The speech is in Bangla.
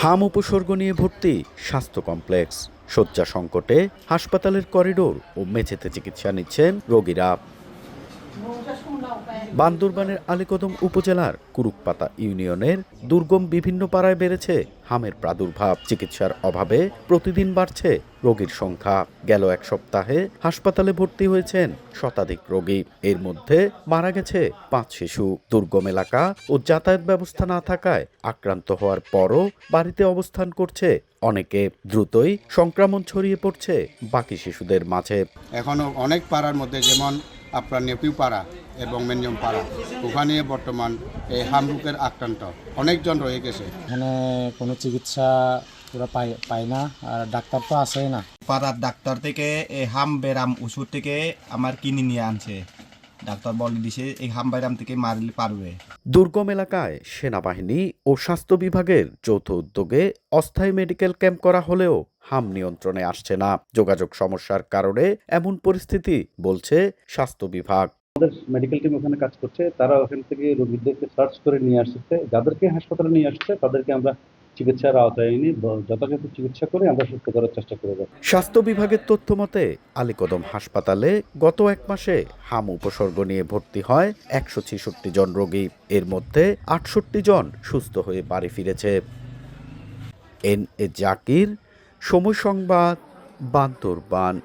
হাম উপসর্গ নিয়ে ভর্তি স্বাস্থ্য কমপ্লেক্স, শয্যা সংকটে হাসপাতালের করিডোর ও মেঝেতে চিকিৎসা নিচ্ছেন রোগীরা। বান্দরবানের আলীকদম উপজেলার কুরুকপাতা ইউনিয়নের দুর্গম বিভিন্ন পাড়ায় বেড়েছে হামের প্রাদুর্ভাব। চিকিৎসার অভাবে প্রতিদিন বাড়ছে রোগীর সংখ্যা। গেল এক সপ্তাহে হাসপাতালে ভর্তি হয়েছেন শতাধিক রোগী, এর মধ্যে মারা গেছে 5 শিশু। দুর্গম এলাকা ও যাতায়াত ব্যবস্থা না থাকায় আক্রান্ত হওয়ার পরও বাড়িতে অবস্থান করছে অনেকে। দ্রুতই সংক্রমণ ছড়িয়ে পড়ছে বাকি শিশুদের মাঝে। এখনও অনেক পাড়ার মধ্যে, যেমন আপনার নেপিউ পাড়া এবং মেনজম পাড়া, ওখানে বর্তমান এই হামরুকের আক্রান্ত অনেকজন রয়ে গেছে। এখানে কোনো চিকিৎসা পুরো পাই না, আর ডাক্তার তো আসেই না। পাড়ার ডাক্তার থেকে এই হাম বেরাম ওষুধ থেকে আমার কিনে নিয়ে আনছে। ডাক্তার বলে দিছে এই হাম বেরাম থেকে মারলে পারবে। দুর্গম এলাকায় সেনাবাহিনী ও স্বাস্থ্য বিভাগের যৌথ উদ্যোগে অস্থায়ী মেডিকেল ক্যাম্প করা হলেও হাম নিয়ন্ত্রণে আসছে না। যোগাযোগ সমস্যার কারণে এমন পরিস্থিতি বলছে স্বাস্থ্য বিভাগ। আমাদের মেডিকেল টিম ওখানে কাজ করছে, তারা ওখান থেকে রোগীদেরকে সার্চ করে নিয়ে আসছে। যাদেরকে হাসপাতালে নিয়ে আসছে তাদেরকে আমরা চিকিৎসার আওতায় এনে যথাযথ চিকিৎসা করে আমরা সুস্থ করার চেষ্টা করে যাব। স্বাস্থ্য বিভাগের তথ্য মতে আলীকদম হাসপাতালে গত এক মাসে হাম উপসর্গ নিয়ে ভর্তি হয় 166 জন রোগী। এর মধ্যে 68 জন সুস্থ হয়ে বাড়ি ফিরেছে। এন এ জাকির, সময় সংবাদ, বান্দরবান।